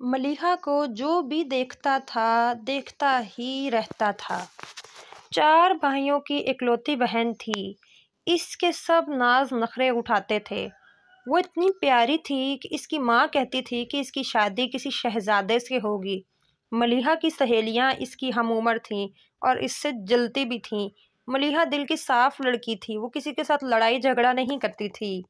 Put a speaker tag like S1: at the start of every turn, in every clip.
S1: ملیحہ کو جو بھی دیکھتا تھا دیکھتا ہی رہتا تھا۔ 4 بھائیوں کی اکلوتی بہن تھی۔ اس کے سب ناز نخرے اٹھاتے تھے۔ وہ اتنی پیاری تھی کہ اس کی ماں کہتی تھی کہ اس کی شادی کسی شہزادے سے ہوگی۔ ملیحہ کی سہیلیاں اس کی ہم عمر تھیں اور اس سے جلتی بھی تھیں۔ ملیحہ دل کی صاف لڑکی تھی، وہ کسی کے ساتھ لڑائی جھگڑا نہیں کرتی تھی۔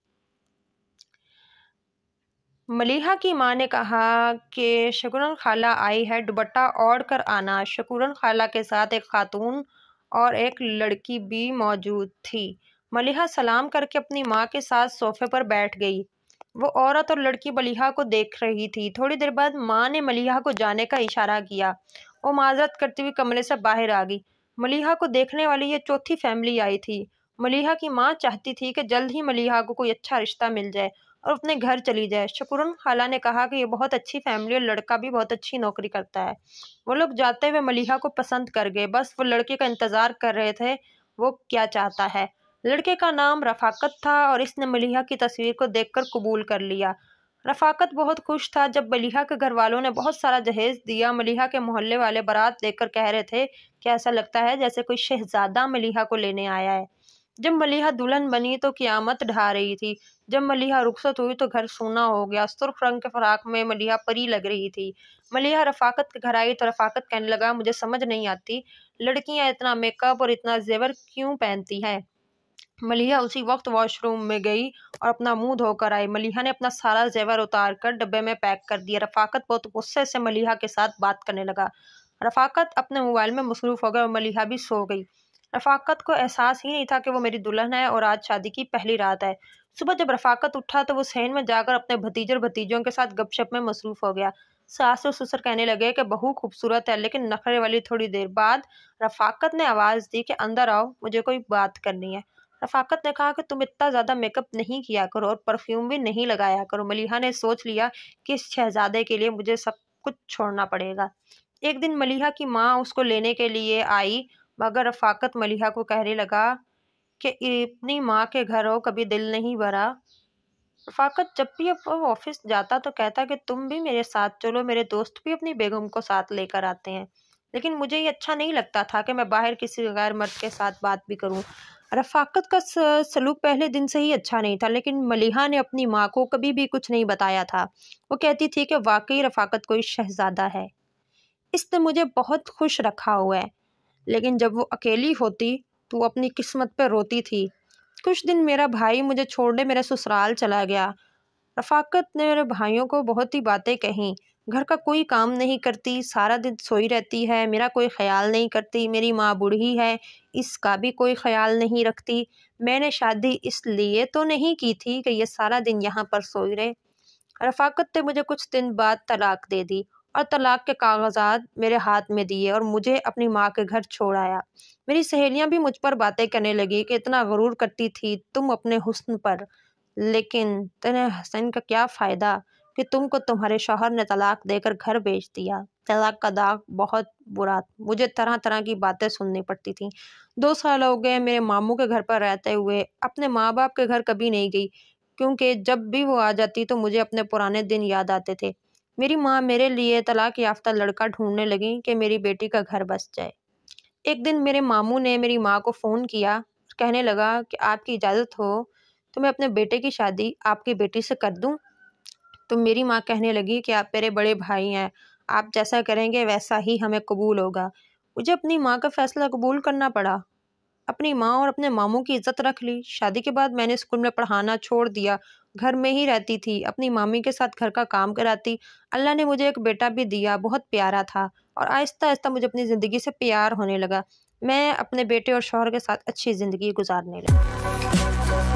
S1: ملیحہ کی ماں نے کہا کہ شگن خالہ آئی ہے، دوپٹہ اوڑھ کر آنا۔ شگن خالہ کے ساتھ ایک خاتون اور ایک لڑکی بھی موجود تھی۔ ملیحہ سلام کر کے اپنی ماں کے ساتھ صوفے پر بیٹھ گئی۔ وہ عورت اور لڑکی ملیحہ کو دیکھ رہی تھی۔ تھوڑی دیر بعد ماں نے ملیحہ کو جانے کا اشارہ کیا۔ وہ معذرت کرتی ہوئی کمرے سے باہر آ گئی۔ ملیحہ کو دیکھنے والی یہ چوتھی فیملی آئی تھی۔ ملیحہ کی ماں چاہتی تھی کہ جلد ہی ملیحہ کو کوئی اچھا رشتہ مل جائے اور اپنے گھر چلی جائے۔ شگن خالہ نے کہا کہ یہ بہت اچھی فیملی اور لڑکا بھی بہت اچھی نوکری کرتا ہے۔ وہ لوگ جاتے ہوئے ملیحہ کو پسند کر گئے، بس وہ لڑکے کا انتظار کر رہے تھے وہ کیا چاہتا ہے۔ لڑکے کا نام رفاقت تھا اور اس نے ملیحہ کی تصویر کو دیکھ کر قبول کر لیا۔ رفاقت بہت خوش تھا جب ملیحہ کے گھر والوں نے بہت سارا جہیز دیا۔ ملیحہ کے محلے والے بارات دیکھ کر کہہ رہے تھے کہ ایسا لگتا ہے جیسے کوئی شہزادہ ملیحہ کو لینے آیا ہے۔ جب ملیحہ دلہن بنی تو قیامت ڈھا رہی تھی۔ جب ملیحہ رخصت ہوئی تو گھر سونا ہو گیا۔ سرخ رنگ کے فراق میں ملیحہ پری لگ رہی تھی۔ ملیحہ رفاقت کے گھر آئی تو رفاقت کہنے لگا، مجھے سمجھ نہیں آتی لڑکیاں اتنا میک اپ اور اتنا زیور کیوں پہنتی ہیں۔ ملیحہ اسی وقت واش روم میں گئی اور اپنا منہ دھو کر آئی۔ ملیحہ نے اپنا سارا زیور اتار کر ڈبے میں پیک کر دیا۔ رفاقت بہت غصے سے ملیحہ کے ساتھ بات کرنے لگا۔ رفاقت اپنے موبائل میں مصروف ہو گئی اور ملیحہ بھی سو گئی۔ رفاقت کو احساس ہی نہیں تھا کہ وہ میری دلہن ہے اور آج شادی کی پہلی رات ہے۔ صبح جب رفاقت اٹھا تو وہ صحن میں جا کر اپنے بھتیجے اور بھتیجوں کے ساتھ گپ شپ میں مصروف ہو گیا۔ ساس اور سسر کہنے لگے کہ بہو خوبصورت ہے لیکن نخرے والی۔ تھوڑی دیر بعد رفاقت نے آواز دی کہ اندر آؤ، مجھے کوئی بات کرنی ہے۔ رفاقت نے کہا کہ تم اتنا زیادہ میک اپ نہیں کیا کرو اور پرفیوم بھی نہیں لگایا کرو۔ ملیحہ نے سوچ لیا کہ اس شہزادے کے لیے مجھے سب کچھ چھوڑنا پڑے گا۔ ایک دن ملیحہ کی ماں اس کو لینے کے لیے آئی مگر رفاقت ملیحہ کو کہنے لگا کہ اپنی ماں کے گھر ہو، کبھی دل نہیں بھرا۔ رفاقت جب بھی وہ آفس جاتا تو کہتا کہ تم بھی میرے ساتھ چلو، میرے دوست بھی اپنی بیگم کو ساتھ لے کر آتے ہیں، لیکن مجھے یہ اچھا نہیں لگتا تھا کہ میں باہر کسی غیر مرد کے ساتھ بات بھی کروں۔ رفاقت کا سلوک پہلے دن سے ہی اچھا نہیں تھا لیکن ملیحہ نے اپنی ماں کو کبھی بھی کچھ نہیں بتایا تھا۔ وہ کہتی تھی کہ واقعی رفاقت کوئی شہزادہ ہے، اس نے مجھے بہت خوش رکھا ہوا ہے، لیکن جب وہ اکیلی ہوتی تو وہ اپنی قسمت پہ روتی تھی۔ کچھ دن میرا بھائی مجھے چھوڑنے میرے سسرال چلا گیا۔ رفاقت نے میرے بھائیوں کو بہت ہی باتیں کہیں، گھر کا کوئی کام نہیں کرتی، سارا دن سوئی رہتی ہے، میرا کوئی خیال نہیں کرتی، میری ماں بوڑھی ہے، اس کا بھی کوئی خیال نہیں رکھتی۔ میں نے شادی اس لیے تو نہیں کی تھی کہ یہ سارا دن یہاں پر سوئی رہے۔ رفاقت نے مجھے کچھ دن بعد طلاق دے دی اور طلاق کے کاغذات میرے ہاتھ میں دیے اور مجھے اپنی ماں کے گھر چھوڑ آیا۔ میری سہیلیاں بھی مجھ پر باتیں کرنے لگی کہ اتنا غرور کرتی تھی تم اپنے حسن پر، لیکن تیرے حسن کا کیا فائدہ کہ تم کو تمہارے شوہر نے طلاق دے کر گھر بھیج دیا۔ طلاق کا داغ بہت برا، مجھے طرح طرح کی باتیں سننی پڑتی تھیں۔ 2 سال ہو گئے میرے ماموں کے گھر پر رہتے ہوئے، اپنے ماں باپ کے گھر کبھی نہیں گئی کیونکہ جب بھی وہ آ جاتی تو مجھے اپنے پرانے دن یاد آتے تھے۔ میری ماں میرے لیے طلاق یافتہ لڑکا ڈھونڈنے لگی کہ میری بیٹی کا گھر بس جائے۔ ایک دن میرے ماموں نے میری ماں کو فون کیا، کہنے لگا کہ آپ کی اجازت ہو تو میں اپنے بیٹے کی شادی آپ کی بیٹی سے کر دوں۔ تو میری ماں کہنے لگی کہ آپ میرے بڑے بھائی ہیں، آپ جیسا کریں گے ویسا ہی ہمیں قبول ہوگا۔ مجھے اپنی ماں کا فیصلہ قبول کرنا پڑا، اپنی ماں اور اپنے ماموں کی عزت رکھ لی۔ شادی کے بعد میں نے اسکول میں پڑھانا چھوڑ دیا، گھر میں ہی رہتی تھی، اپنی مامی کے ساتھ گھر کا کام کراتی۔ اللہ نے مجھے ایک بیٹا بھی دیا، بہت پیارا تھا، اور آہستہ آہستہ مجھے اپنی زندگی سے پیار ہونے لگا۔ میں اپنے بیٹے اور شوہر کے ساتھ اچھی زندگی گزارنے لگی۔